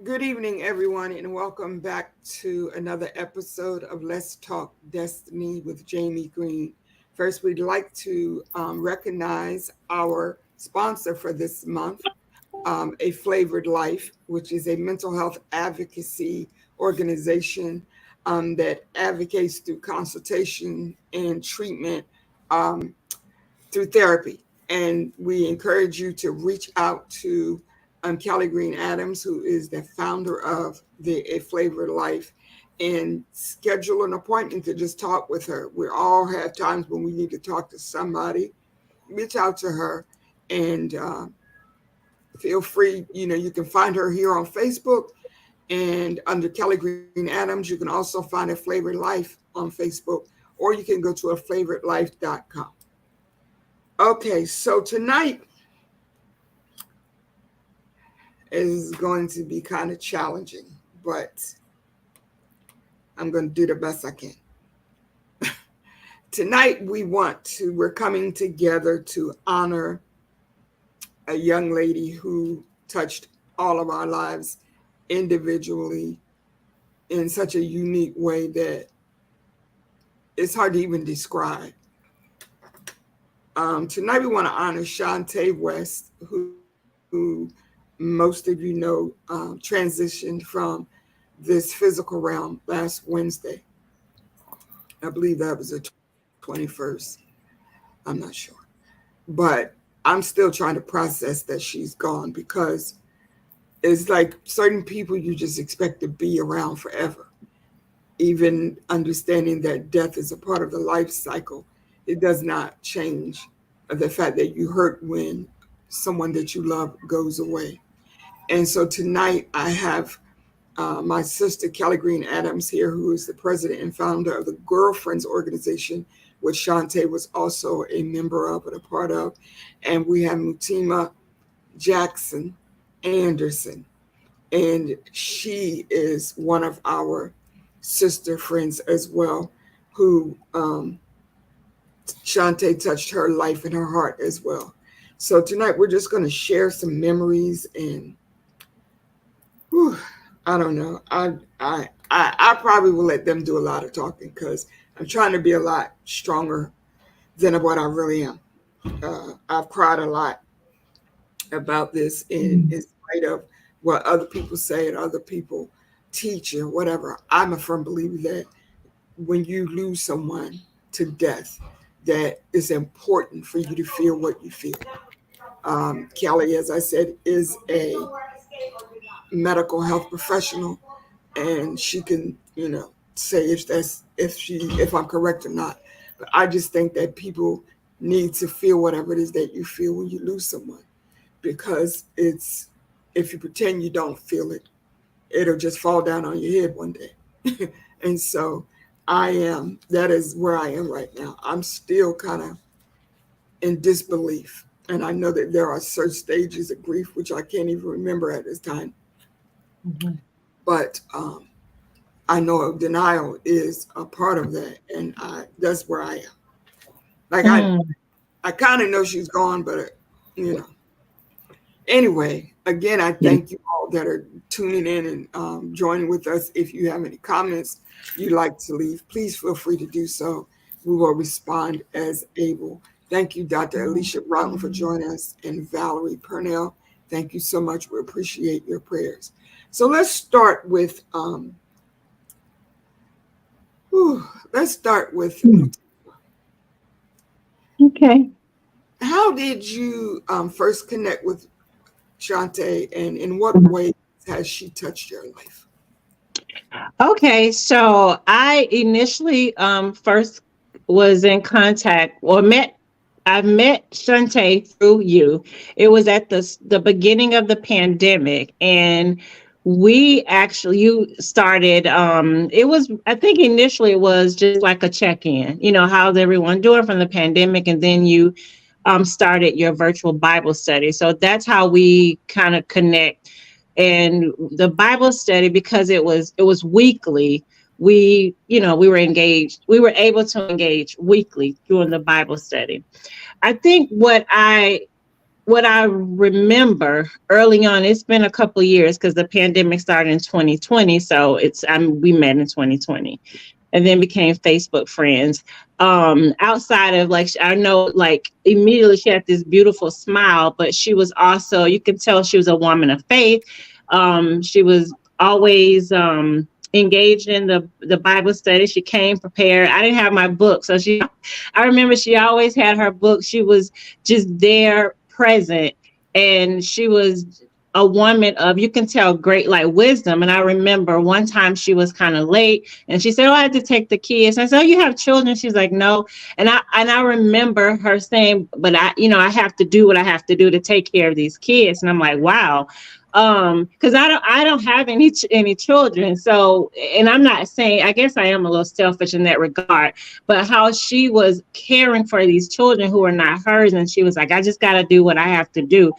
Good evening, everyone, and welcome back to another episode of Let's Talk Destiny with Jamie Green. First, we'd like to recognize our sponsor for this month, A Flavored Life, which is a mental health advocacy organization that advocates through consultation and treatment um, through therapy. And we encourage you to reach out to Kelly Green Adams, who is the founder of the A Flavored Life, and schedule an appointment to just talk with her. We all have times when we need to talk to somebody. Reach out to her and feel free. You can find her here on Facebook and under Kelly Green Adams. You can also find A Flavored Life on Facebook, or you can go to aflavoredlife.com. Okay, so tonight is going to be kind of challenging, but I'm going to do the best I can. Tonight we're coming together to honor a young lady who touched all of our lives individually in such a unique way that it's hard to even describe. Tonight we want to honor Chantay West, who most of you know transitioned from this physical realm last Wednesday. I believe that was the 21st. I'm not sure. But I'm still trying to process that she's gone because it's like certain people you just expect to be around forever. Even understanding that death is a part of the life cycle, it does not change the fact that you hurt when someone that you love goes away. And so tonight I have my sister Kelly Green Adams here, who is the president and founder of the Girlfriends Organization, which Chantay was also a member of and a part of. And we have Mutima Jackson Anderson, and she is one of our sister friends as well, who Chantay touched her life and her heart as well. So tonight we're just going to share some memories and whew, I don't know. I probably will let them do a lot of talking because I'm trying to be a lot stronger than what I really am. I've cried a lot about this in spite of what other people say and other people teach and whatever. I'm a firm believer that when you lose someone to death, that it's important for you to feel what you feel. Kelly, as I said, is a medical health professional, and she can, say if I'm correct or not. But I just think that people need to feel whatever it is that you feel when you lose someone, because it's if you pretend you don't feel it, it'll just fall down on your head one day. And so that is where I am right now. I'm still kind of in disbelief. And I know that there are certain stages of grief, which I can't even remember at this time. Mhm. But I know denial is a part of that. And that's where I am. Like Mm. I kind of know she's gone, but, you know. Anyway, again, I Yeah. thank you all that are tuning in and joining with us. If you have any comments you'd like to leave, please feel free to do so. We will respond as able. Thank you, Dr. Alicia Broughton, for joining us, and Valerie Purnell. Thank you so much. We appreciate your prayers. So let's start with whew, let's start with Mm. Okay. how did you first connect with Chantay, and in what way has she touched your life? Okay. So I initially first was in contact or met. I met Chantay through you. It was at the beginning of the pandemic, and we actually you started. It was, I think initially it was just like a check in. You know, how's everyone doing from the pandemic, and then you started your virtual Bible study. So that's how we kind of connect. And the Bible study, because it was weekly, we were engaged. We were able to engage weekly during the Bible study. I think what I what I remember early on, it's been a couple years because the pandemic started in 2020. So we met in 2020, and then became Facebook friends. Outside of, like, I know, like, immediately she had this beautiful smile, but she was also, you can tell she was a woman of faith. She was always engaged in the Bible study. She came prepared. I didn't have my book, so I remember she always had her book. She was just there, present, and she was a woman of, you can tell, great, like, wisdom. And I remember one time she was kind of late, and she said, "Oh, I had to take the kids." I said, "Oh, you have children?" She's like, "No." And I remember her saying, "But I have to do what I have to do to take care of these kids." And I'm like, wow. Because I don't have any children. So, and I'm not saying, I guess I am a little selfish in that regard, but how she was caring for these children who are not hers, and she was like, "I just got to do what I have to do."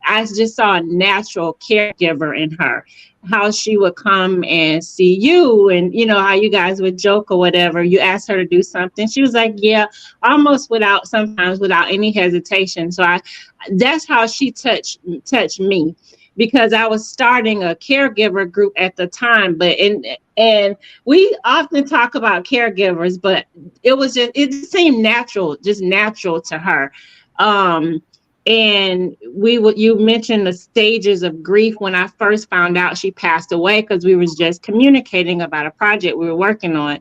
I just saw a natural caregiver in her. How she would come and see you, and how you guys would joke or whatever. You asked her to do something, she was like, "Yeah," almost sometimes without any hesitation. So that's how she touched me, because I was starting a caregiver group at the time. And we often talk about caregivers, but it just seemed natural, just natural to her. Um, and you mentioned the stages of grief. When I first found out she passed away, because we was just communicating about a project we were working on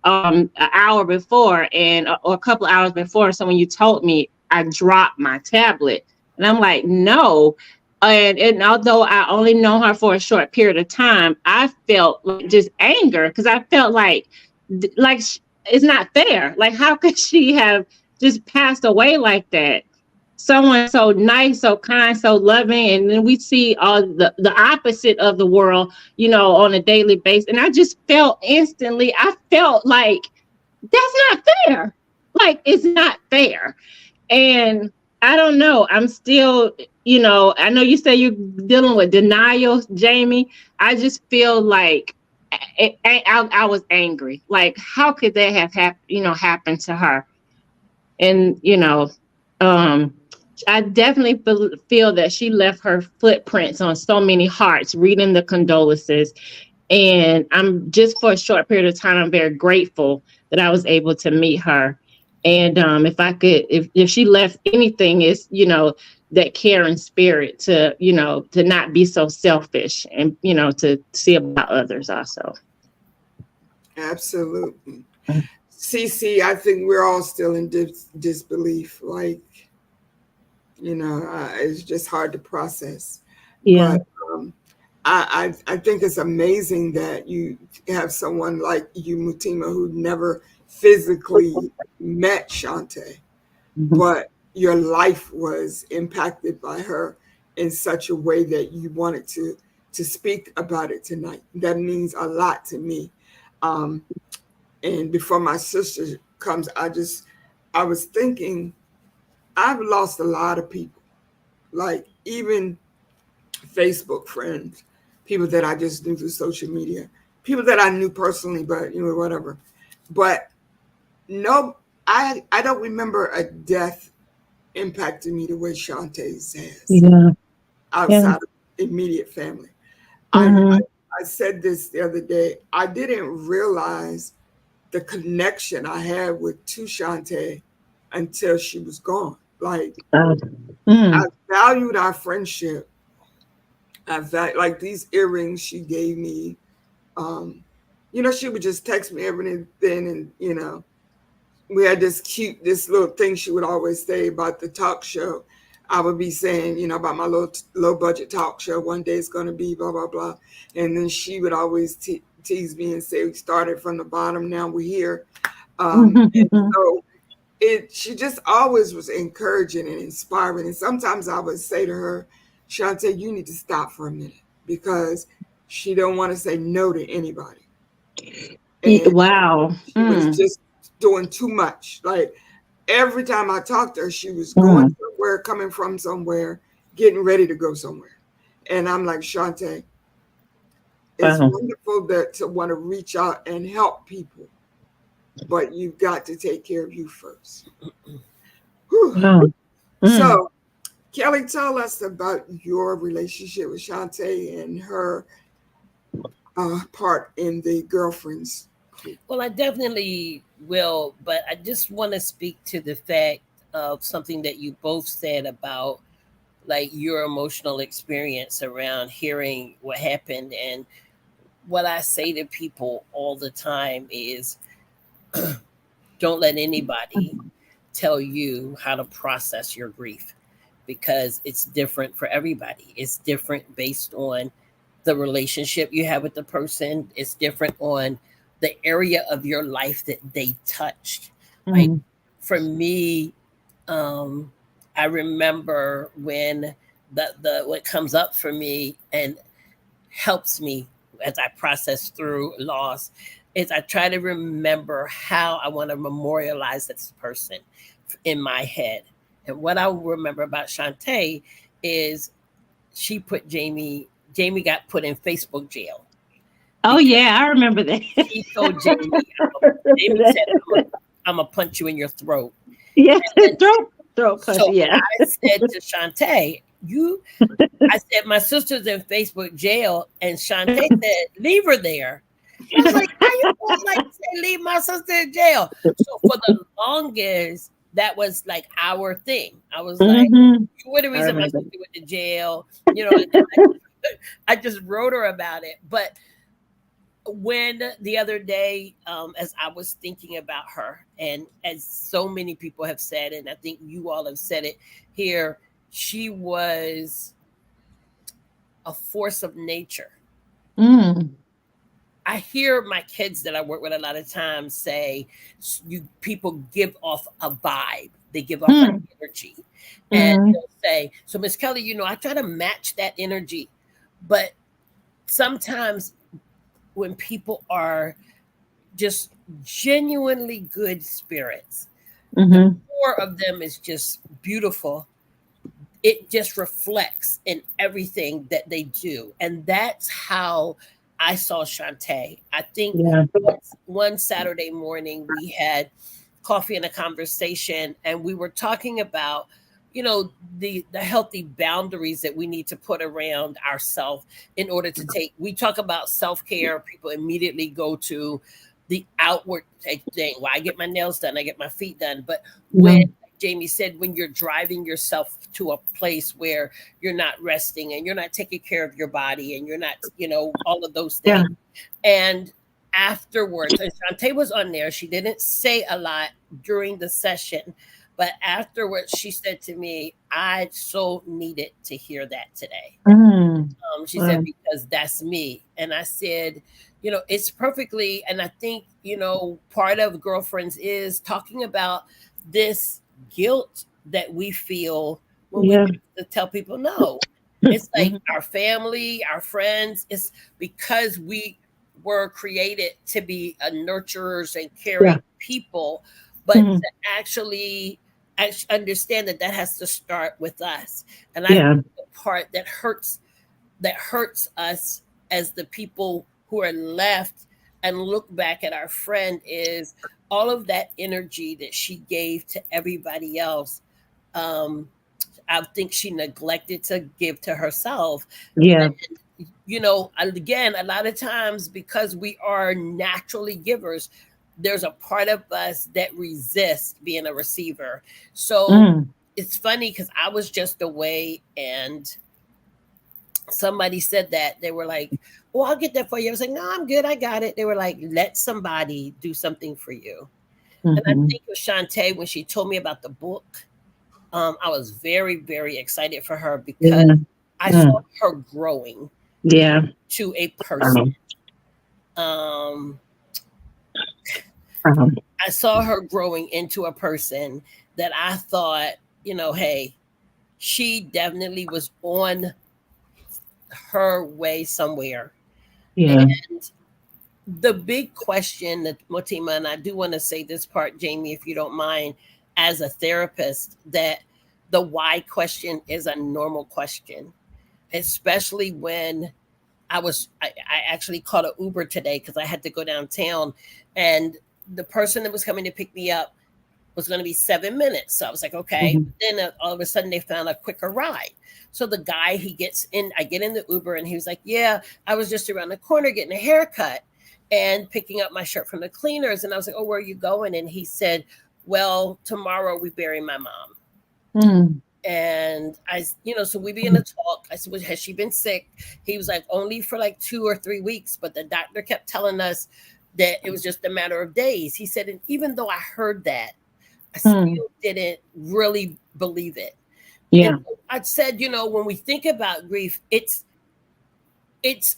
an hour before, or a couple of hours before. So when you told me, I dropped my tablet, and I'm like, no. And although I only know her for a short period of time, I felt like just anger, because I felt like it's not fair. Like, how could she have just passed away like that? Someone so nice, so kind, so loving, and then we see all the opposite of the world, on a daily basis. And I just felt instantly, I felt like that's not fair. Like, it's not fair. And I don't know. I'm still, I know you say you're dealing with denial, Jamie. I just feel like I was angry. Like, how could that have happened to her? And, um, I definitely feel that she left her footprints on so many hearts reading the condolences. And I'm just, for a short period of time, I'm very grateful that I was able to meet her. And if I could, if she left anything, is, that caring spirit to not be so selfish, and, to see about others also. Absolutely. CC, I think we're all still in disbelief. Like, it's just hard to process. Yeah. But I think it's amazing that you have someone like you, Mutima, who never physically met Chantay, Mhm. but your life was impacted by her in such a way that you wanted to speak about it tonight. That means a lot to me. Um, and before my sister comes, I was thinking, I've lost a lot of people, like even Facebook friends, people that I just knew through social media, people that I knew personally, but whatever. But no, I don't remember a death impacting me the way Shantae's has Yeah. Yeah. outside of immediate family. I, I Hmm. I said this the other day. I didn't realize the connection I had with to Shantae until she was gone. Like, Uh, I mm, valued our friendship. Like these earrings she gave me. Um, she would just text me every then, and we had this little thing she would always say about the talk show. I would be saying, about my low budget talk show. One day it's going to be blah blah blah, and then she would always tease me and say, "We started from the bottom, now we're here." And so she just always was encouraging and inspiring. And sometimes I would say to her, "Chantay, you need to stop for a minute," because she don't want to say no to anybody, and wow. she was just doing too much. Like, every time I talked to her, she was going Mm, somewhere, coming from somewhere, getting ready to go somewhere. And I'm like, Chantay, it's wow. wonderful to want to reach out and help people, but you've got to take care of you first. Whew. Wow. Mm, So Kelly, tell us about your relationship with Chantay and her part in the girlfriends group. Well, I definitely will, but I just want to speak to the fact of something that you both said about like your emotional experience around hearing what happened. And what I say to people all the time is don't let anybody tell you how to process your grief, because it's different for everybody. It's different based on the relationship you have with the person, it's different on the area of your life that they touched. Like Mm. for me, I remember when the what comes up for me and helps me as I process through loss is I try to remember how I want to memorialize this person in my head. And what I remember about Chantay is she put Jamie got put in Facebook jail Oh because yeah, I remember that. she told Jamie said, I'm gonna punch you in your throat. Yes, And throat punch. so Yeah. I said to Chantay, I said, my sister's in Facebook jail. And Chantay said, leave her there. And I was like, how you going like say leave my sister in jail? So for the longest, that was like our thing. I was like, Hmm. you were the I reason my remember. sister went to jail. You know, and I just wrote her about it. But when the other day, as I was thinking about her, and as so many people have said, and I think you all have said it here, she was a force of nature. Mm. I hear my kids that I work with a lot of times say, "You people give off a vibe. They give off an Mm. energy," and Mm. they'll say, "So, Miss Kelly, I try to match that energy, but sometimes when people are just genuinely good spirits, the Hmm. core of them is just beautiful. It just reflects in everything that they do. And that's how I saw Chantay. I think Yeah. one Saturday morning we had coffee and a conversation, and we were talking about the healthy boundaries that we need to put around ourselves in order to take we talk about self-care, people immediately go to the outward thing. Well, I get my nails done, I get my feet done, but when Mm. Jamie said, when you're driving yourself to a place where you're not resting and you're not taking care of your body and you're not, all of those Yeah. things. And afterwards, and Shantae was on there, she didn't say a lot during the session, but afterwards she said to me, I so needed to hear that today. Mm. She said, Wow. because that's me. And I said, it's perfectly. And I think, part of girlfriends is talking about this guilt that we feel when we Yeah. have to tell people no. It's like Mhm. our family, our friends. It's because we were created to be nurturers and caring Yeah. people, but Mhm. to actually understand that that has to start with us. And I think Yeah. the part that hurts us as the people who are left and look back at our friend is all of that energy that she gave to everybody else. Um, I think she neglected to give to herself. Yeah. Again, a lot of times because we are naturally givers, there's a part of us that resists being a receiver. So Mm. it's funny because I was just away and somebody said that they were like, "Oh, I'll get that for you." I was like, "No, I'm good. I got it." They were like, "Let somebody do something for you." And I Mhm. think of Shantae when she told me about the book. I was very, very excited for her because Yeah. I saw Mm. her growing Yeah. to a person. Um, Um, um, I saw her growing into a person that I thought, hey, she definitely was on her way somewhere. yeah. And the big question that Motima, and I do want to say this part, Jamie, if you don't mind, as a therapist, that the why question is a normal question, especially when I actually called an Uber today because I had to go downtown, and the person that was coming to pick me up was going to be 7 minutes. So I was like, okay. Mhm. Then all of a sudden they found a quicker ride. So the guy, he gets in, I get in the Uber and he was like, yeah, I was just around the corner getting a haircut and picking up my shirt from the cleaners. And I was like, oh, where are you going? And he said, well, tomorrow we bury my mom. Mm. And so we began to talk. I said, well, has she been sick? He was like, only for like 2 or 3 weeks. But the doctor kept telling us that it was just a matter of days. He said, and even though I heard that, I Mm. still didn't really believe it. And Yeah. I said, when we think about grief, it's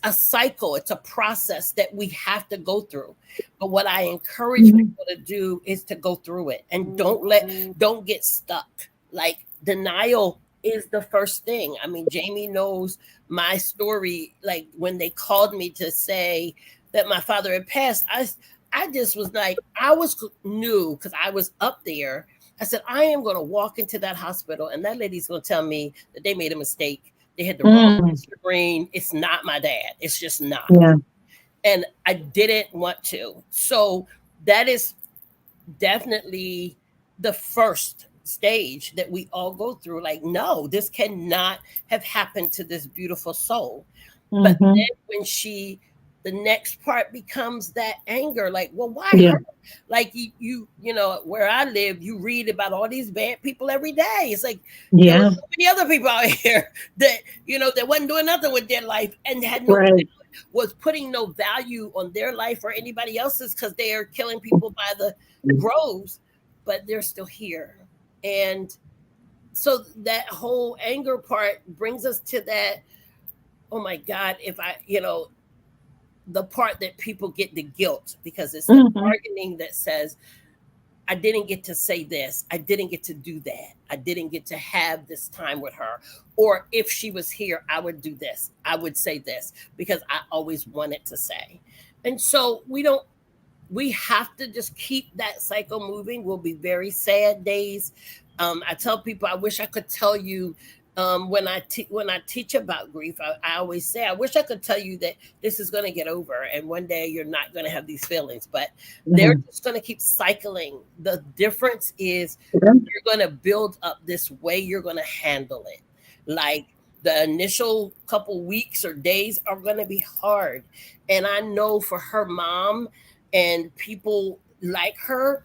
a cycle, it's a process that we have to go through. But what I encourage Mhm. people to do is to go through it and don't get stuck. Like, denial is the first thing. I mean, Jamie knows my story. Like, when they called me to say that my father had passed, I just was like, I was new because I was up there. I said, I am going to walk into that hospital and that lady's going to tell me that they made a mistake. They had the wrong Mm. Mr. Green. It's not my dad. It's just not. Yeah. And I didn't want to. So that is definitely the first stage that we all go through. Like, no, this cannot have happened to this beautiful soul. But Mhm. then when the next part becomes that anger, like, well, why Yeah. her? Like, where I live, you read about all these bad people every day. It's like there were Yeah. so many other people out here that, that wasn't doing nothing with their life and had Right. was putting no value on their life or anybody else's because they are killing people by the groves, but they're still here. And so that whole anger part brings us to that, oh my God, if I, the part that people get the guilt because it's the Mhm. bargaining that says, I didn't get to say this. I didn't get to do that. I didn't get to have this time with her. Or if she was here, I would do this. I would say this because I always wanted to say. And so we have to just keep that cycle moving. Will be very sad days. I tell people, I wish I could tell you, when I teach about grief, I always say, I wish I could tell you that this is going to get over, and one day you're not going to have these feelings, but they're Mhm. just going to keep cycling. The difference is Yeah. you're going to build up this way you're going to handle it. Like, the initial couple weeks or days are going to be hard, and I know for her mom and people like her,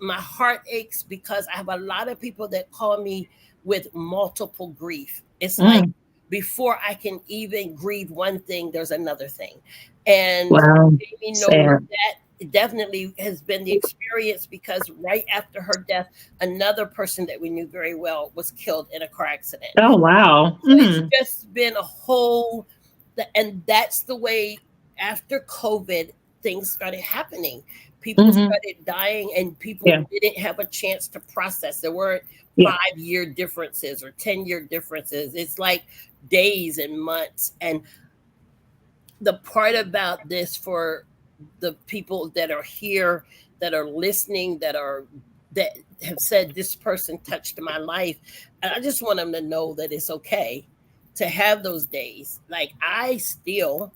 my heart aches because I have a lot of people that call me with multiple grief. It's like Mm. before I can even grieve one thing, there's another thing. And Wow. Jamie knows Sad. that definitely has been the experience because right after her death, another person that we knew very well was killed in a car accident. Oh wow. So it's Mm. just been a whole, and that's the way after COVID, things started happening. People Mhm. started dying, and people Yeah. didn't have a chance to process. There weren't Yeah. 5-year differences or 10-year differences. It's like days and months. And the part about this for the people that are here, that are listening, that have said this person touched my life, and I just want them to know that it's okay to have those days. Like, I still,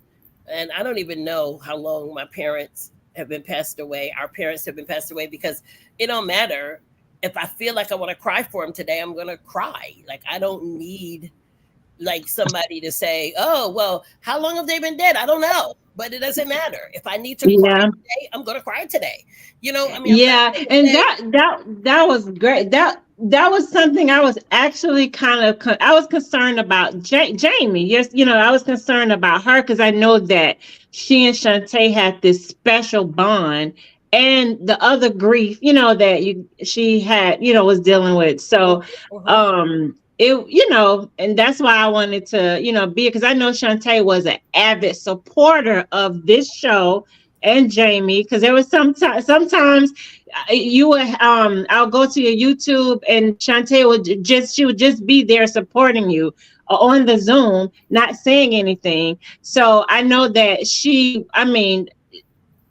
and I don't even know how long my parents have been passed away, our parents have been passed away, because it don't matter. If I feel like I want to cry for them today, I'm gonna cry. Like, I don't need like somebody to say, "Oh, well, how long have they been dead?" I don't know, but it doesn't matter. If I need to cry Yeah. today, I'm going to cry today. I mean, I'm not Yeah, going to and say, that was great. That was something I was actually kind of I was concerned about Jamie. Yes, I was concerned about her because I know that she and Chantay had this special bond, and the other grief, that she had, was dealing with. So, uh-huh. and that's why I wanted to, be because I know Chantay was an avid supporter of this show and Jamie, because there was sometimes you would I'll go to your YouTube and Chantay she would just be there supporting you on the Zoom, not saying anything. So I know that I mean,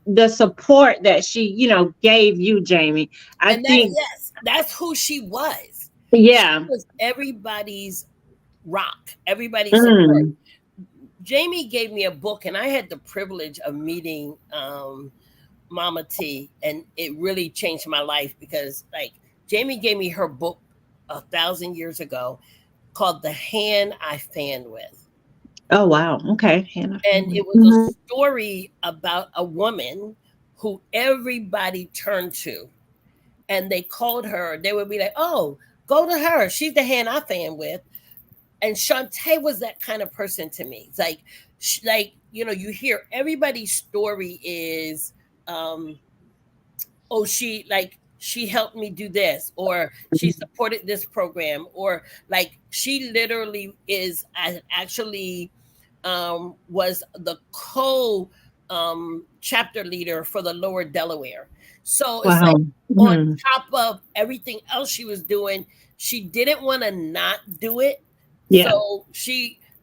the support that she, gave you, Jamie. I And that, think, yes, that's who she was. She yeah. was everybody's rock, everybody's support. Mm, Jamie gave me a book, and I had the privilege of meeting Mama T, and it really changed my life because, like, Jamie gave me her book 1,000 years ago called "The Hand I Fan With," Oh wow. Okay. Hannah and family. it was a story about a woman who everybody turned to, and they called her. They would be like, "Oh, go to her. She's the hand I fan with." And Chantay was that kind of person to me. It's like, you hear everybody's story is, um, oh, she helped me do this, or she supported this program, or like she literally is actually was the co chapter leader for the Lower Delaware. So it's Wow. like, on Mhm. top of everything else she was doing, she didn't want to not do it. Yeah. So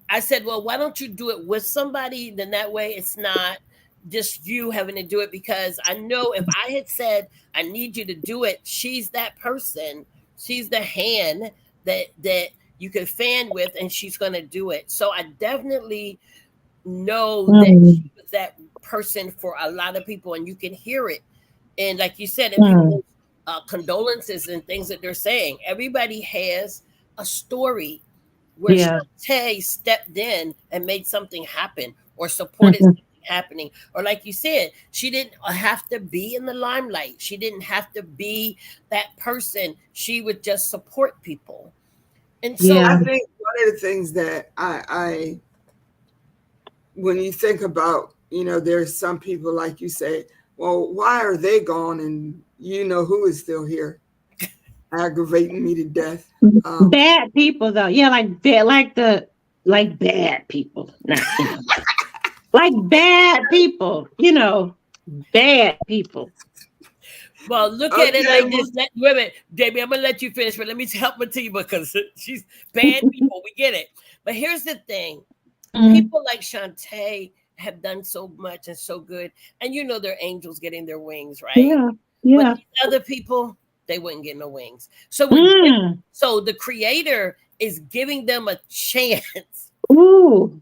I said, well, why don't you do it with somebody? Then that way it's not just you having to do it, because I know if I had said, I need you to do it, she's that person. She's the hand that you could fan with, and she's going to do it. So I definitely know that she Mm. was that person for a lot of people, and you can hear it. And like you said, in Mm. people's condolences and things that they're saying, everybody has a story where Yeah. Shantae stepped in and made something happen, or supported Mhm. something happening. Or like you said, she didn't have to be in the limelight. She didn't have to be that person. She would just support people. And so, Yeah. I think one of the things that when you think about, there's some people like you say, well, why are they gone? And you know who is still here, aggravating me to death. Um, Bad people though. Yeah, like bad, like bad people. Not, like bad people, bad people. well, look at it okay, like this. Wait a minute, Jamie, I'm gonna let you finish, but let me help Matia because she's bad people. We get it. But here's the thing: Mm. people like Shantae have done so much and so good, and they're angels getting their wings, right? Yeah. But Yeah. these other people, they wouldn't get no wings. So Mm. so the creator is giving them a chance Ooh.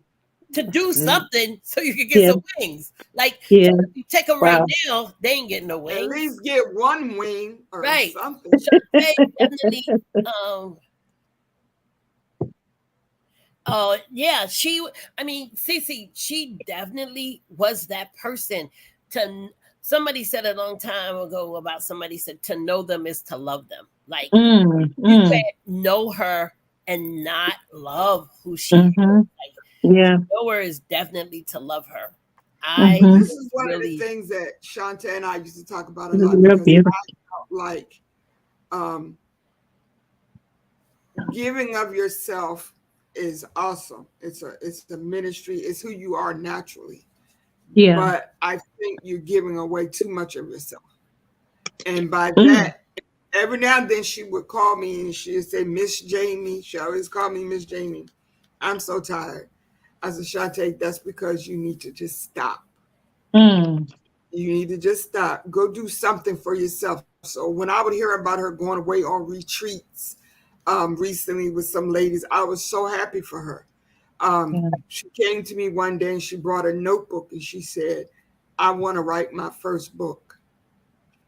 to do Mm. something so you can get Yeah. some wings. Like, Yeah. so if you take them right Wow. now, they ain't getting no at wings. least get one wing or Right. something. Shantae definitely, um, oh yeah, I mean, Cece, she definitely was that person. To Somebody said a long time ago about, somebody said, to know them is to love them. Like, Mm. you Mm. can't know her and not love who she is. Mhm. Like, Yeah. to know her is definitely to love her. I Mhm. This is one of the really, things that Shanta and I used to talk about a lot, Real because beautiful. I felt like, um, giving of yourself is awesome. It's a ministry. It's who you are naturally. Yeah. But I think you're giving away too much of yourself. And by Mm. that, every now and then she would call me and she would say, Miss Jamie. She always called me Miss Jamie. I'm so tired. I said, Shante, that's because you need to just stop. Mm. You need to just stop. Go do something for yourself. So when I would hear about her going away on retreats recently with some ladies, I was so happy for her. Yeah. She came to me one day and she brought a notebook and she said, I want to write my first book.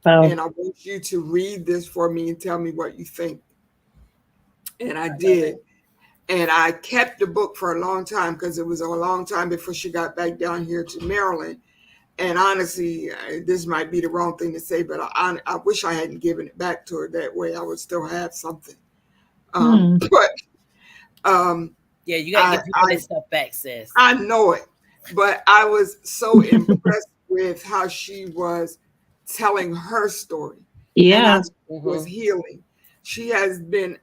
Wow. And I want you to read this for me and tell me what you think. And I I love it. did. And I kept the book for a long time because it was a long time before she got back down here to Maryland. And honestly, this might be the wrong thing to say, but I wish I hadn't given it back to her. That way I would still have something. Mm. But um, Yeah, you got to I, give people I their stuff back, sis. I know it, but I was so impressed with how she was telling her story and how Yeah. she was Hmm. healing. She has been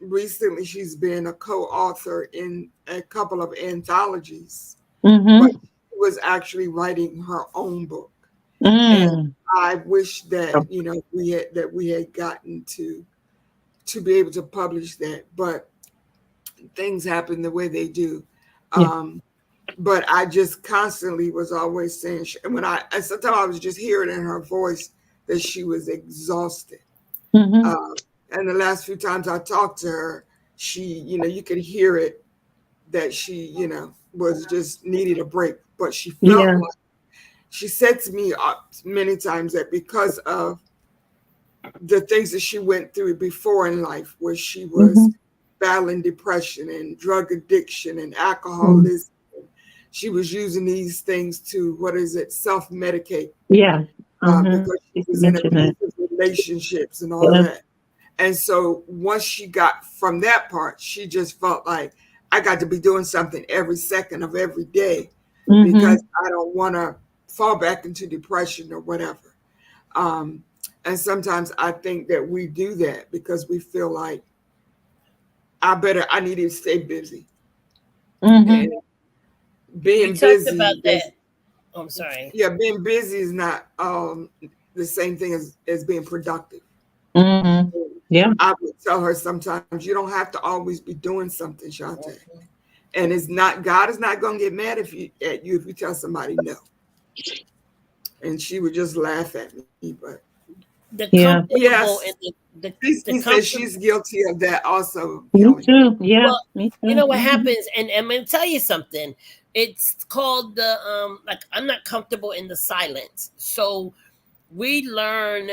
recently. She's been a co-author in a couple of anthologies, but Mhm. she was actually writing her own book. And Mm. I wish that we had gotten to be able to publish that, but things happen the way they do. Yeah. Um, but I just constantly was always saying, when and sometimes I was just hearing in her voice that she was exhausted. Mhm. Uh, and the last few times I talked to her, she, you could hear it that she, was just needed a break. But she felt Yeah. like she said to me many times that because of the things that she went through before in life, where she was Mhm. battling depression and drug addiction and Mhm. alcoholism, she was using these things to, what is it, self-medicate, Yeah. because she You was in mentioned that. abusive relationships and all of Yeah. that. And so once she got from that part, she just felt like, I got to be doing something every second of every day because Mhm. I don't want to fall back into depression or whatever. Um, and sometimes I think that we do that because we feel like I need to stay busy. And Mhm. You being talked about busy that. does, Oh, I'm sorry. yeah, being busy is not the same thing as being productive. Mhm. Yeah. I would tell her sometimes you don't have to always be doing something, Chantay. Mhm. And it's not, God is not gonna get mad at you if you tell somebody no. And she would just laugh at me. But The Yeah. comfortable yes, and the she said she's comfortable. guilty of that also, Me Kelly. too. Yeah. Well, Me you too. know what Mhm. happens, and I'm gonna tell you something. It's called the like I'm not comfortable in the silence. So we learn,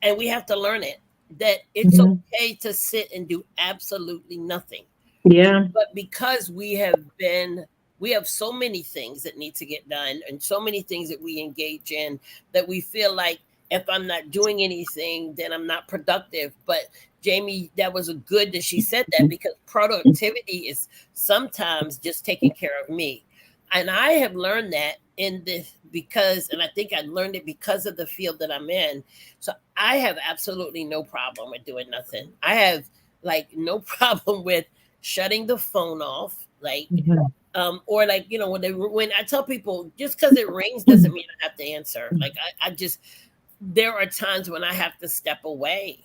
and we have to learn it that it's Mhm. okay to sit and do absolutely nothing. Yeah. But because we have so many things that need to get done and so many things that we engage in that we feel like if I'm not doing anything then I'm not productive. But Jamie, that was a good that she said that, because productivity is sometimes just taking care of me. And I have learned that in this, because, and I think I learned it because of the field that I'm in. So I have absolutely no problem with doing nothing. I have like no problem with shutting the phone off, like, Mhm. or like, when I tell people, just because it rings doesn't mean I have to answer. Like I just, there are times when I have to step away.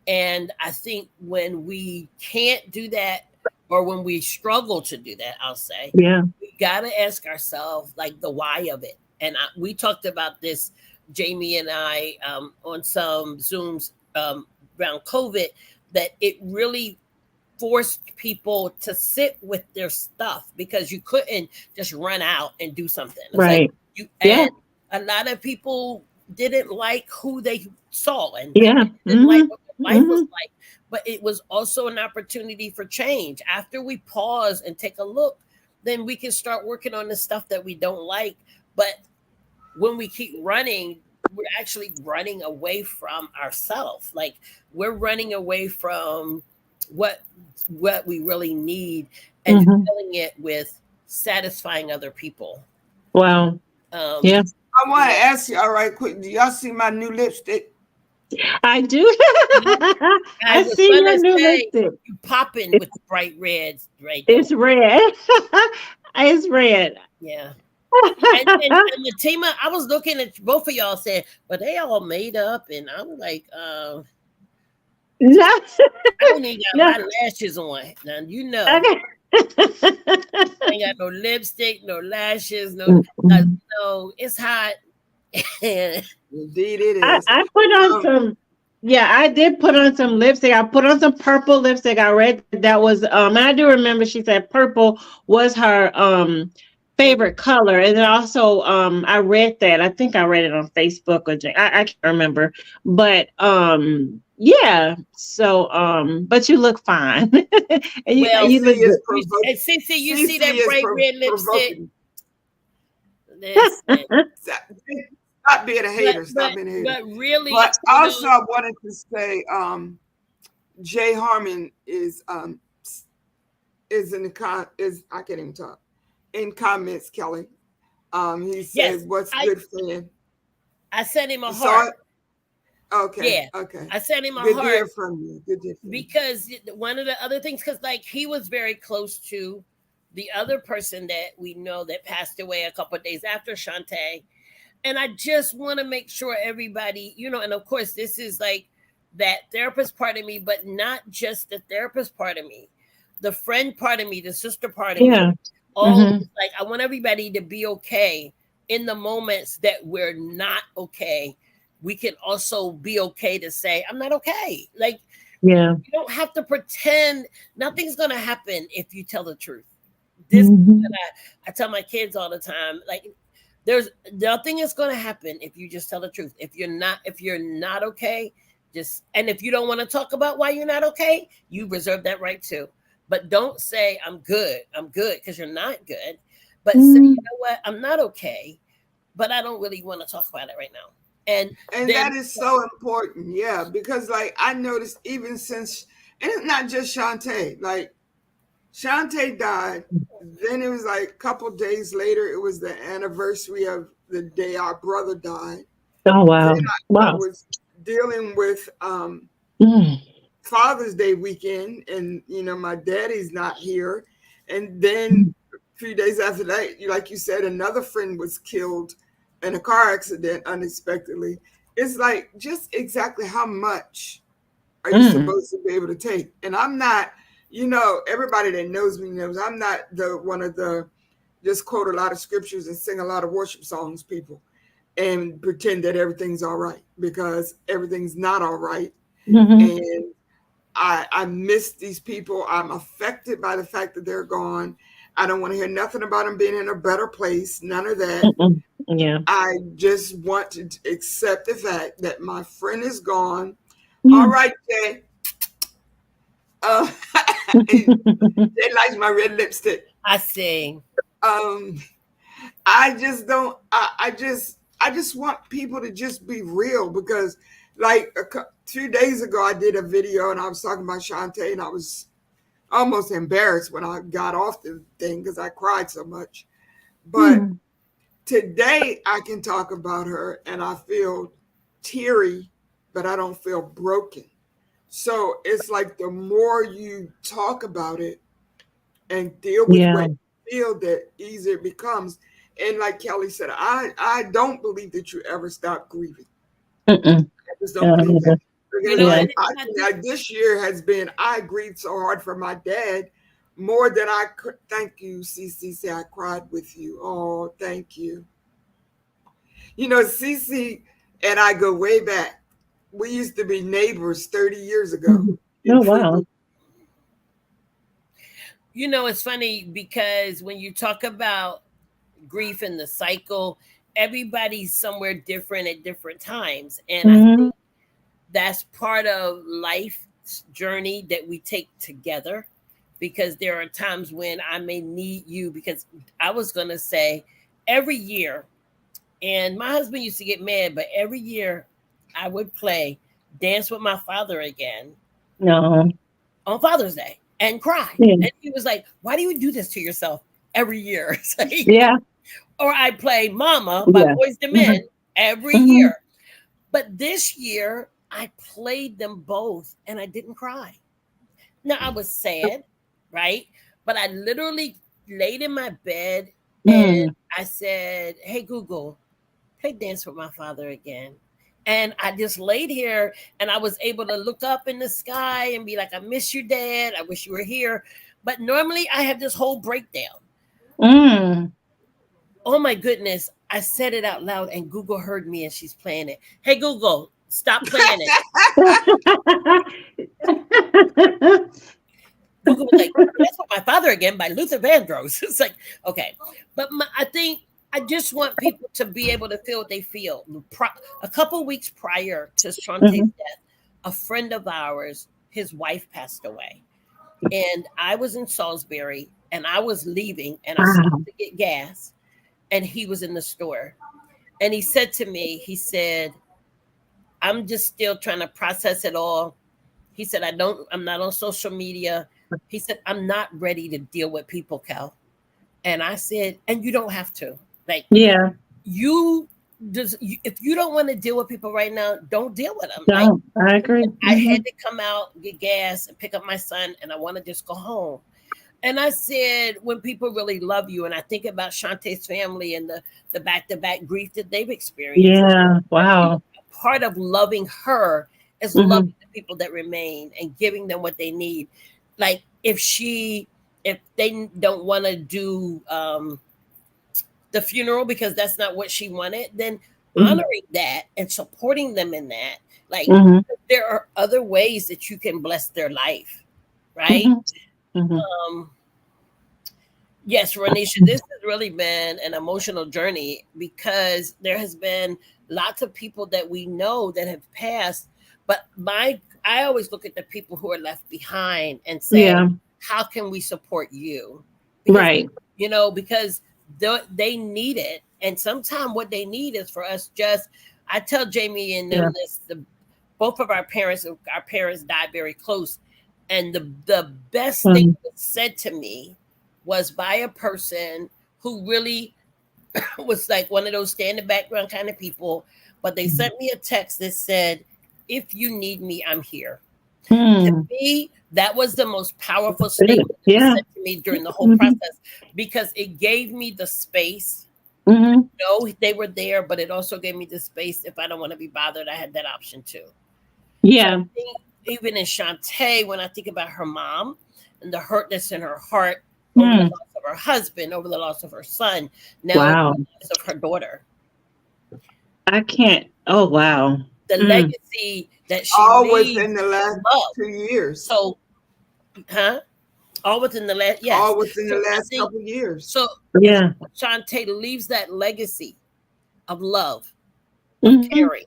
And I think when we can't do that, or when we struggle to do that, I'll say, Yeah. we got to ask ourselves like the why of it. And we talked about this, Jamie and I, on some Zooms, around COVID, that it really forced people to sit with their stuff because you couldn't just run out and do something. It's like Right. you, Yeah. and a lot of people didn't like who they saw, and Yeah. didn't like Mhm. what their life was Mhm. like. But it was also an opportunity for change. After we pause and take a look, then we can start working on the stuff that we don't like. But when we keep running, we're actually running away from ourselves. Like we're running away from what what we really need, and Mhm. filling it with satisfying other people. Wow. Um, Yeah. I you want to know, ask you, all right, quick. Do y'all see my new lipstick? I do. I I was see gonna your new say lipstick. you popping with the bright reds right there. It's red. It's red. Yeah. And the team, I was looking at both of y'all saying, but they all made up, and I was like, No, I ain't even got no. my lashes on. Now you know. Okay. Ain't got no lipstick, no lashes, no. Mm-mm. No, it's hot. And Indeed, it I, is. I put on Um, some, yeah, I did put on some lipstick. I put on some purple lipstick. I read that was and I do remember she said purple was her favorite color. And then also I read that. I think I read it on Facebook or I can't remember. But yeah. So but you look fine. And well, you CC look is you, provoking. and Cece, you see CC that is bright red lipstick? provoking. Listen, Stop being a but hater. Stop but being a hater. but really, But also, I wanted to say, Jay Harmon is in the is I can't even talk in comments, Kelly. He yes, said, "What's I good, friend?" I sent him a You saw heart. it? Okay, Yeah, okay. I sent him a Good to heart hear from you. Good to hear from you. because one of the other things, because like he was very close to the other person that we know that passed away a couple of days after Chantay. And I just want to make sure everybody, and of course, this is like that therapist part of me, but not just the therapist part of me, the friend part of me, the sister part of me. yeah. All Hmm. like, I want everybody to be okay in the moments that we're not okay. We can also be okay to say, I'm not okay. Like, Yeah. you don't have to pretend. Nothing's going to happen if you tell the truth. This is what Hmm. I tell my kids all the time. Like, There's nothing is going to happen if you just tell the truth. If you're not okay, just, and if you don't want to talk about why you're not okay, you reserve that right too. But don't say I'm good because you're not good. But say, Mm, you know what, I'm not okay, but I don't really want to talk about it right now. And And then that is so important, yeah, because like I noticed even since, and it's not just Shantae, like Chantay died. Then it was like a couple days later, it was the anniversary of the day our brother died. oh Then wow. I Wow. was dealing with Mm, Father's Day weekend, and my daddy's not here. And then mm, a few days after that, like you said, another friend was killed in a car accident unexpectedly. It's like just exactly how much are you mm. supposed to be able to take? And I'm not, everybody that knows me knows I'm not the one of the just quote a lot of scriptures and sing a lot of worship songs people and pretend that everything's all right because everything's not all right. Mhm, And I miss these people. I'm affected by the fact that they're gone. I don't want to hear nothing about them being in a better place. None of that. mm-mm. Yeah. I just want to accept the fact that my friend is gone. All Mm. right, Jay. Uh, Jay likes my red lipstick. I say, Um, I just don't. I just want people to just be real because, like, 2 days ago, I did a video and I was talking about Shantae and I was almost embarrassed when I got off the thing because I cried so much. But Mm. today, I can talk about her and I feel teary, but I don't feel broken. So it's like the more you talk about it and deal with Yeah. what you feel, the easier it becomes. And like Kelly said, I don't believe that you ever stop grieving. Mm-mm. I just don't believe that. Yeah. you Because know, Yeah. like and I think this year has been, I grieved so hard for my dad more than I could. Thank you, CC. Say I cried with you. Oh, thank you. CC and I go way back. We used to be neighbors 30 years ago Mhm. in Oh wow. Freewood. it's funny because when you talk about grief and the cycle, everybody's somewhere different at different times. And I Mhm. think that's part of life's journey that we take together, because there are times when I may need you. Because I was going to say, every year, and my husband used to get mad, but every year I would play Dance with My Father Again No. on Father's Day and cry. Yeah. And he was like, "Why do you do this to yourself every year?" It's like, Yeah. or I play Mama by Yeah. Boys to Mhm. Men every Mhm. year. But this year I played them both and I didn't cry. Now I was sad, right? But I literally laid in my bed and Mm. I said, "Hey Google, play Dance with My Father Again." And I just laid here and I was able to look up in the sky and be like, "I miss you, Dad. I wish you were here." But normally I have this whole breakdown. Mm. Oh my goodness. I said it out loud and Google heard me and she's playing it. Hey, Google, stop playing it. Google was like, "That's what my father again" by Luther Vandross. It's like, okay. But I think I just want people to be able to feel what they feel. A couple weeks prior to Shantae's Mhm. death, a friend of ours, his wife passed away. And I was in Salisbury and I was leaving and I stopped Wow. to get gas and he was in the store. And he said to me, he said, "I'm just still trying to process it all." He said, I'm not on social media. He said, "I'm not ready to deal with people, Cal." And I said, "And you don't have to. Like, Yeah. you if you don't want to deal with people right now, don't deal with them." Like, Don't. I agree. I had Mhm. to come out, get gas, and pick up my son, and I want to just go home. And I said, when people really love you, and I think about Shantae's family and the back to back grief that they've experienced, Yeah. I feel Wow. part of loving her is Mhm. loving the people that remain and giving them what they need. Like, if they don't want to do the funeral because that's not what she wanted, then Mhm. honoring that and supporting them in that. Like, Mhm. there are other ways that you can bless their life, right? Mhm. Mhm. Um, yes, Renisha, this is really been an emotional journey because there has been lots of people that we know that have passed. But I always look at the people who are left behind and say, Yeah. how can we support you? Because, Right. because they need it. And sometimes what they need is for us just, I tell Jamie and Yeah. them this, both of our parents died very close. And the best thing Mm. that was said to me was by a person who really was like one of those stay in the background kind of people. But they sent me a text that said, if you need me, I'm here. To Mm. me, that was the most powerful statement that was Yeah. said to me during the whole Hmm. process because it gave me the space. Hmm. No, they were there, but it also gave me the space. If I don't want to be bothered, I had that option too. So I Yeah. think even in Chantay, when I think about her mom and the hurt that's in her heart over the Mm. loss of her husband, over the loss of her son, now over Wow. the loss of her daughter, I can't. Oh, wow. the Mm. legacy that she All leaves within the is last love. 2 years. So, huh? All within the last, yes. All within the So I last think couple of years. so. Yeah. Shantae leaves that legacy of love, of Hmm. caring,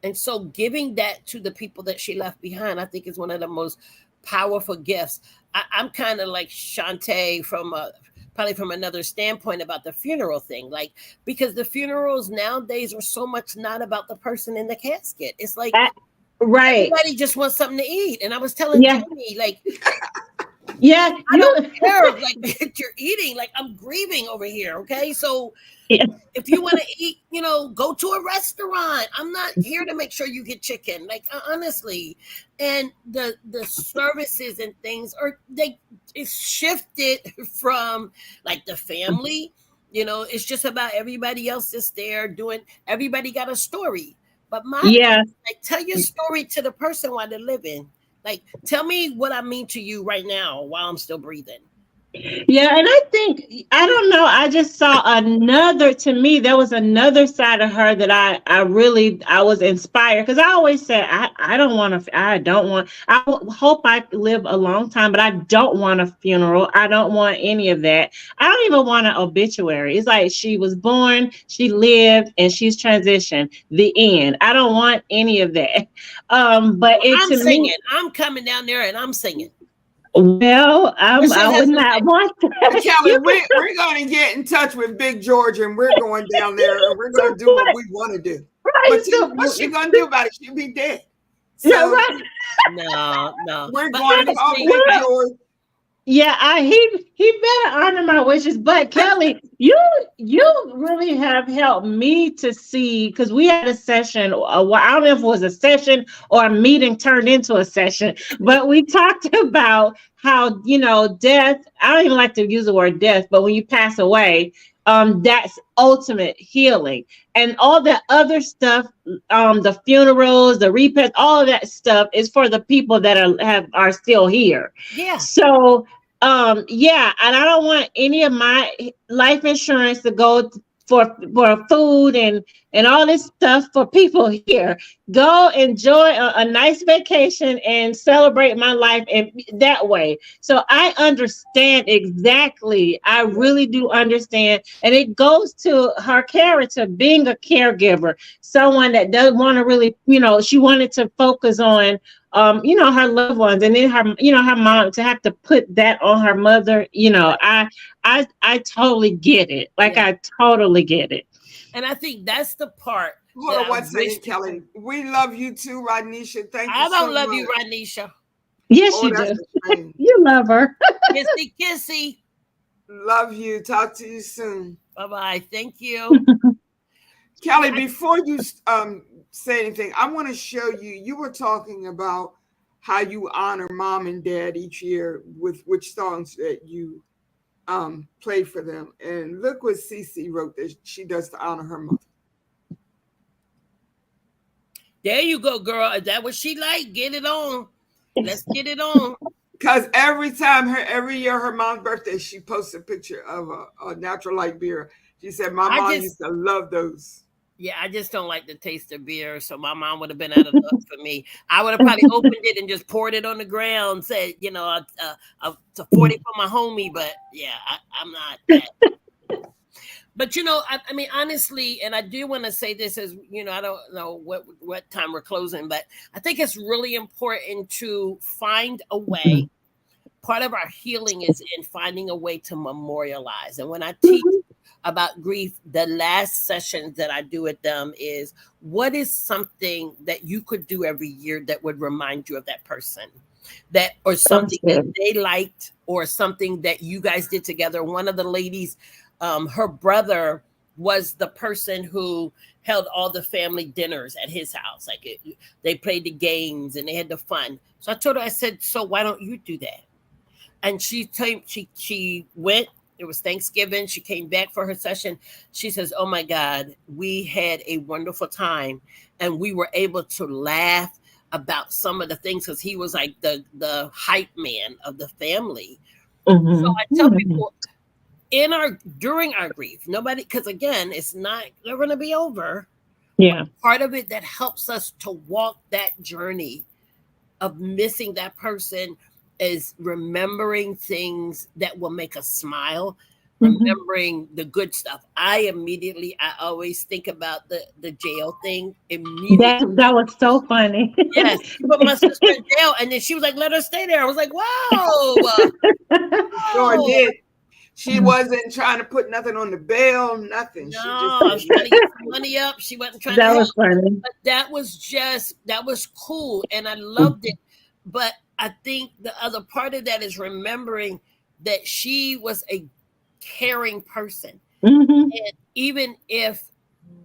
and so giving that to the people that she left behind, I think is one of the most powerful gifts. I'm kind of like Shantae from probably from another standpoint about the funeral thing, like because the funerals nowadays are so much not about the person in the casket. It's like Right. everybody just wants something to eat, and I was telling Yeah. Jamie, like Yeah. I don't You. care if like if you're eating, like I'm grieving over here. Okay, so Yeah. if you want to eat, go to a restaurant. I'm not here to make sure you get chicken. Like honestly, and the services and things are it's shifted from like the family. It's just about everybody else that's there doing. Everybody got a story, but Yeah. like tell your story to the person while they're living. Like tell me what I mean to you right now while I'm still breathing. Yeah, and I think I don't know. I just saw another. To me, there was another side of her that I was inspired because I always said I don't want to. Hope I live a long time, but I don't want a funeral. I don't want any of that. I don't even want an obituary. It's like she was born, she lived, and she's transitioned. The end. I don't want any of that. But Well, it I'm to me. singing. I'm coming down there and I'm singing. Well, What's your I would husband's not name? want that. Kelly, You we're going to get in touch with Big George and we're going down there and we're going so to do what what? we want to do. Right. But So what you going to do about it? She'll be dead. yeah, So right. No, no. we're But going to call honestly, Big Well, George. yeah, he better honor my wishes. But Kelly, you really have helped me to see because we had a session. I don't know if it was a session or a meeting turned into a session, but we talked about how death. I don't even like to use the word death, but when you pass away, that's ultimate healing, and all that other stuff, the funerals, the repairs, all of that stuff is for the people that are still here. yeah. So yeah, and I don't want any of my life insurance to go for food and all this stuff for people here. Go enjoy a nice vacation and celebrate my life in that way. So I understand exactly. I really do understand, and it goes to her character being a caregiver, someone that doesn't want to really, she wanted to focus on her loved ones, and then her mom to have to put that on her mother. I totally get it. Like Yeah. I totally get it. And I think that's the part Hold that on I one wish second, people. Kelly. We love you too, Rodnisha. Thank you I so don't love you, much. Ranisha. Yes, Oh, you that's do. a shame. You love her. Kissy, kissy. Love you. Talk to you soon. Bye bye. Thank you. Kelly, Yeah, before you say anything, I want to show you. You were talking about how you honor mom and dad each year with which songs that you play for them. And look what Cece wrote that she does to honor her mother. there you go, girl. Is that what she like? Get it on. Let's get it on. Because every year her mom's birthday, she posts a picture of a natural light beer. She said, "My I mom just used to love those." Yeah, I just don't like the taste of beer, so my mom would have been out of luck for me. I would have probably opened it and just poured it on the ground, said, it's a 40 for my homie, but yeah, I'm not that. But I mean, honestly, and I do want to say this as I don't know what time we're closing, but I think it's really important to find a way. Mhm. Part of our healing is in finding a way to memorialize. And when I teach Mhm. about grief, the last sessions that I do with them is, what is something that you could do every year that would remind you of that person, that or That's something that good. they liked, or something that you guys did together. One of the ladies, her brother was the person who held all the family dinners at his house. Like they played the games and they had the fun. So I told her, I said, so why don't you do that? And she went. It was Thanksgiving. She came back for her session. She says, "Oh my God, we had a wonderful time, and we were able to laugh about some of the things, because he was like the hype man of the family." So Mhm. I tell Mhm. people, during our grief, nobody, because again, it's not never going to be over. But Yeah. part of it that helps us to walk that journey of missing that person is remembering things that will make us smile, Mhm. remembering the good stuff. I always think about the jail thing immediately. That was so funny. Yes, she put my sister in jail, and then she was like, "Let her stay there." I was like, "Whoa, Sure whoa!" did. She wasn't trying to put nothing on the bail, nothing. No, She just I said, was trying to get some money up. She wasn't trying to That help. was funny. But that was cool, and I loved it. But I think the other part of that is remembering that she was a caring person. Mhm. And even if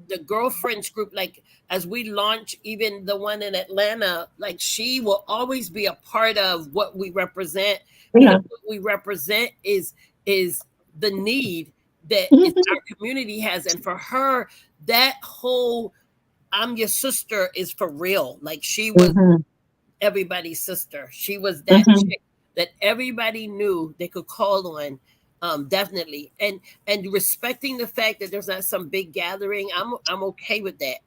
the girlfriends group, like as we launch, even the one in Atlanta, like she will always be a part of what we represent, because Yeah. what we represent is the need that is Mhm. our community has. And for her, that whole "I'm your sister" is for real. Like she was Mhm. everybody's sister. She was that Mhm. chick that everybody knew they could call on. Definitely. And respecting the fact that there's not some big gathering, I'm okay with that.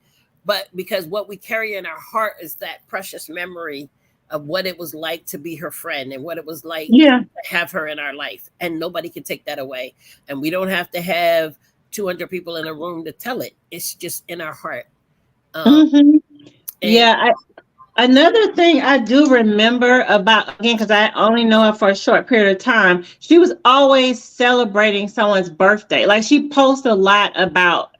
But because what we carry in our heart is that precious memory of what it was like to be her friend, and what it was like Yeah. to have her in our life. And nobody can take that away. And we don't have to have 200 people in a room to tell it. It's just in our heart. Um, Mhm. and Yeah. Another thing I do remember about, again, because I only know her for a short period of time, she was always celebrating someone's birthday. Like she posts a lot about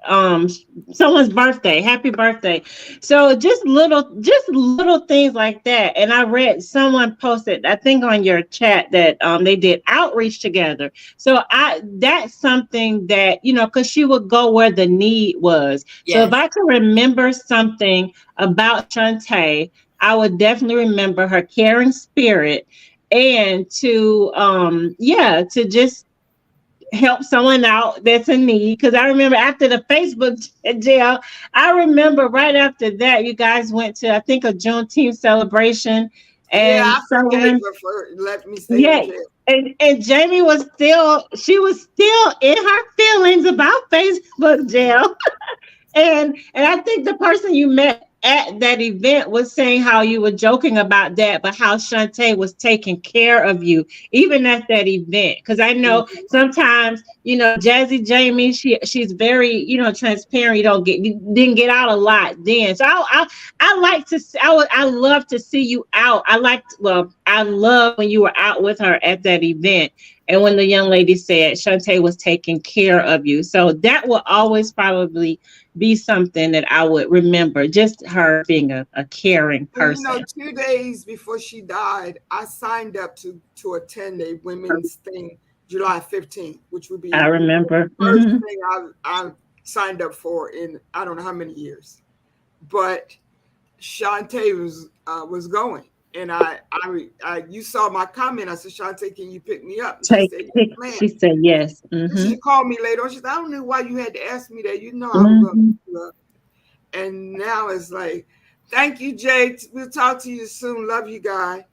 someone's birthday, happy birthday. So just little things like that. And I read someone posted, I think on your chat, that they did outreach together. So that's something that, because she would go where the need was. So if yes. I can remember something about Chantay, I would definitely remember her caring spirit, and to just help someone out that's in need. Because I remember after the Facebook jail, I remember right after that, you guys went to, I think, a Juneteenth celebration, yeah, and I forgave someone, her for letting me stay in yeah. jail. And Jamie she was still in her feelings about Facebook jail. And I think the person you met at that event was saying how you were joking about that, but how Chantay was taking care of you even at that event. Because I know Mhm. sometimes, Jazzy Jamie, she's very, transparent. You didn't get out a lot then. So I like to I love to see you out. I love when you were out with her at that event. And when the young lady said Chantay was taking care of you. So that will always probably be something that I would remember, just her being a caring And person. 2 days before she died, I signed up to attend a women's thing July 15th, which would I be remember. the first Hmm. thing I signed up for in I don't know how many years. But Shantae was going, and you saw my comment. I said, Shantae, can you pick me up? And she said, yes, ma'am. She said yes. And Hmm. she called me later on. She said, I don't know why you had to ask me that. You know I was going to Hmm. pick you up. And now it's like, thank you, Jay. We'll talk to you soon. Love you, guy.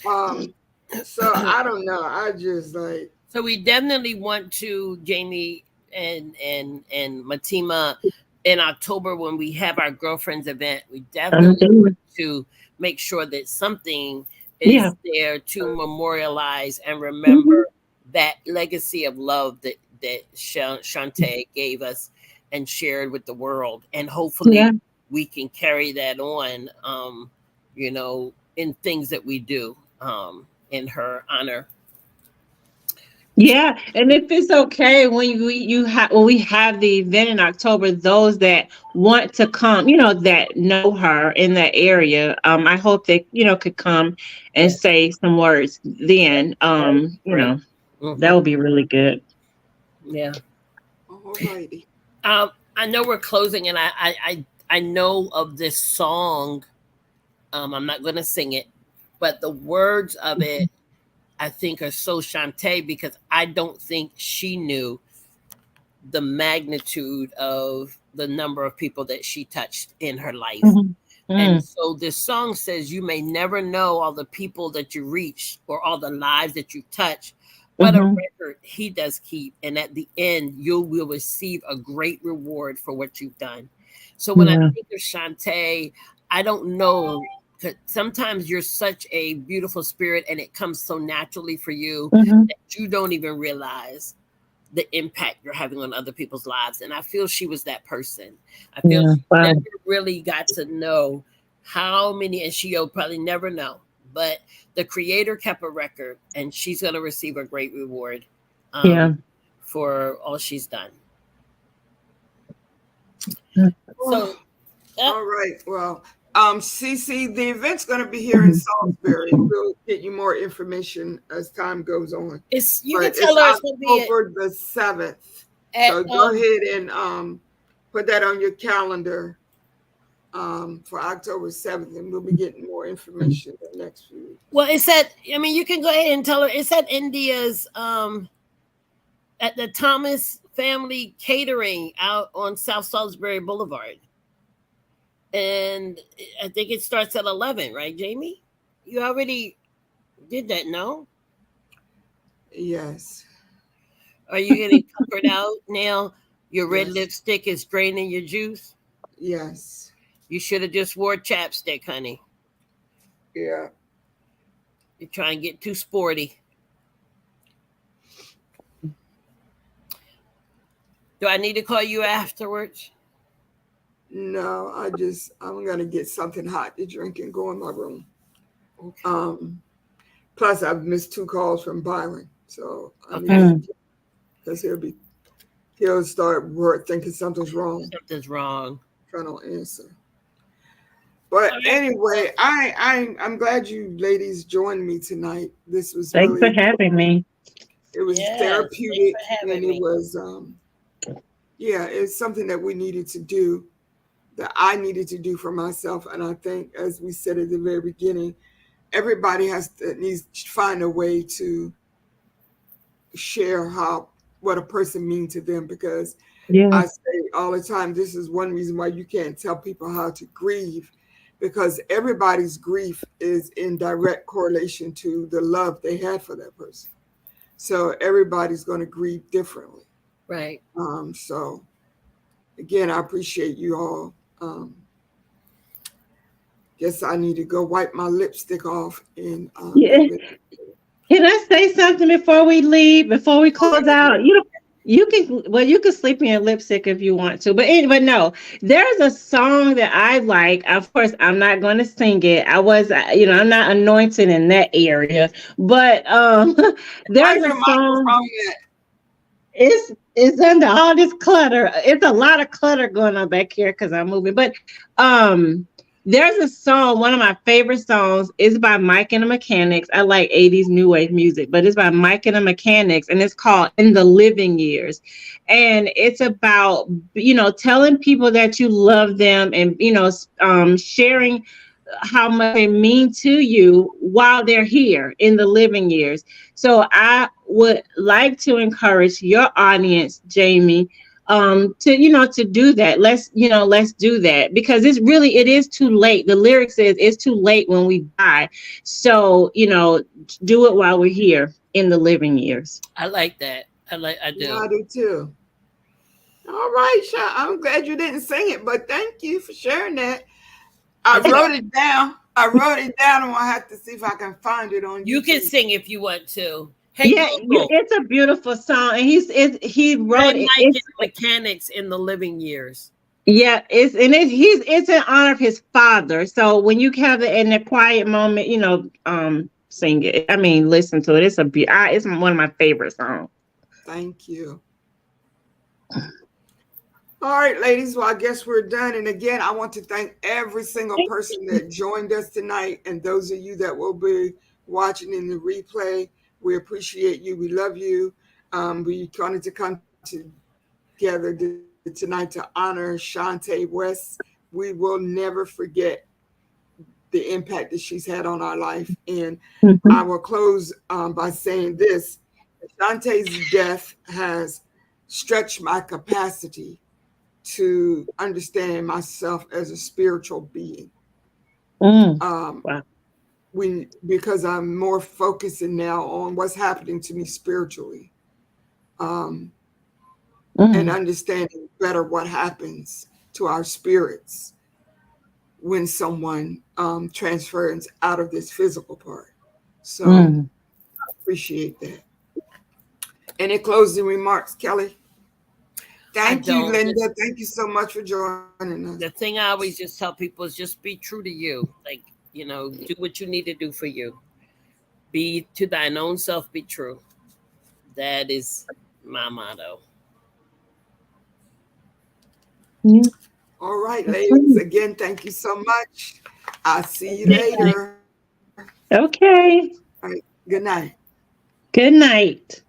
Um, so I don't know. I just like, So we definitely want to, Jamie and Matima, in October when we have our girlfriends event. We definitely want to make sure that something Yeah. is there to memorialize and Hmm. remember that legacy of love that Chantay gave us and shared with the world, and Yeah. hopefully we can carry that on, in things that we do, in her honor. Yeah, and if it's okay when you have when we have the event in October, those that want to come, that know her in that area, I hope they, could come and Yeah, say some words then. that would be great. That Hmm. would be really good. Yeah. All righty. I know we're closing, and I know of this song. I'm not going to sing it, but the words of it I think are so Shantae, because I don't think she knew the magnitude of the number of people that she touched in her life. Mhm. And Mm, so this song says, "You may never know all the people that you reach or all the lives that you touch, but a mhm. record he does keep. And at the end, you will receive a great reward for what you've done." So when I Yeah. think of Shantae, I don't know. 'Cause sometimes you're such a beautiful spirit and it comes so naturally for you Mhm. that you don't even realize the impact you're having on other people's lives. And I feel she was that person. I feel Yeah. she never Wow. really got to know how many, and she'll probably never know, but the creator kept a record, and she's going to receive a great reward, um, Yeah. for all she's done. Oh, So, uh, all right. Well, Cece, the event's going to be here in Mhm. Salisbury. We'll get you more information as time goes on. you But can it's tell her it's going to be October the 7th. at, So go ahead and put that on your calendar for October 7th, and we'll be getting more information in the next few weeks. well, it's at, I mean, you can go ahead and tell her it's at India's, at the Thomas Family Catering out on South Salisbury Boulevard. And I think it starts at 11, right, Jamie? You already did that, no? Yes. Are you getting tuckered out now? Your red Yes. lipstick is draining your juice. Yes. You should have just wore chapstick, honey. Yeah. You're trying to get too sporty. Do I need to call you afterwards? No, I'm gonna get something hot to drink and go in my room. Okay. Um, Plus I've missed two calls from Byron, so I need Okay. to, Mm. because he'll start thinking something's wrong, Something's wrong. trying to answer. All But right. anyway, I'm glad you ladies joined me tonight. This was Thanks for really, having me. it was Yes. Thanks therapeutic, for and having it me. was yeah, it's something that we needed to do, that I needed to do for myself. And I think, as we said at the very beginning, everybody needs to find a way to share how what a person means to them, because Yeah. I say all the time, this is one reason why you can't tell people how to grieve, because everybody's grief is in direct correlation to the love they had for that person. So everybody's going to grieve differently. Right. So again, I appreciate you all. Guess I need to go wipe my lipstick off and Yeah. get ready. Can I say something before we leave? Before we Go close ahead. out? You can. Well, you can sleep in your lipstick if you want to. But anyway, no. There's a song that I like. Of course, I'm not going to sing it. I'm not anointed in that area. But Why there's is a your song. microphone at? It's under all this clutter. It's a lot of clutter going on back here because I'm moving. But um there's a song, one of my favorite songs is by Mike and the Mechanics. I like 80s new wave music, but it's by Mike and the Mechanics, and it's called In the Living Years. And it's about, telling people that you love them, and sharing how much they mean to you while they're here in the living years. So I would like to encourage your audience, Jamie, to do that. Let's do that, because it is too late. The lyric says it's too late when we die. So, do it while we're here in the living years. I like that. I Yeah, do. I do too. All right, Sha. I'm glad you didn't sing it, but thank you for sharing that. I It's wrote it down. I wrote it down, and I have to see if I can find it on You can YouTube. sing if you want to. Hey Yeah, Google, it's a beautiful song, and he wrote Red it. Mike It's and the Mechanics in the Living Years. yeah, it's in honor of his father. So when you have it in a quiet moment, sing it. I mean, listen to it. It's one of my favorite songs. Thank you. All right, ladies. Well, I guess we're done. And again, I want to thank every single person that joined us tonight, and those of you that will be watching in the replay. We appreciate you. We love you. We wanted to come together tonight to honor Chantay West. We will never forget the impact that she's had on our life. And I Mhm. will close by saying this: Shantay's death has stretched my capacity to understand myself as a spiritual being. Mm. Um, Wow. because I'm more focusing now on what's happening to me spiritually, um, and Mm. understanding better what happens to our spirits when someone transfers out of this physical part. So Mm. appreciate that. Any closing remarks, Kelly? I Thank you, don't. Linda. Thank you so much for joining us. The thing I always just tell people is just be true to you. Like, do what you need to do for you. Be to thine own self, be true. That is my motto. Yeah. All right, That's ladies. right. Again, thank you so much. I'll see you Okay. later. Okay. All right. Good night. Good night.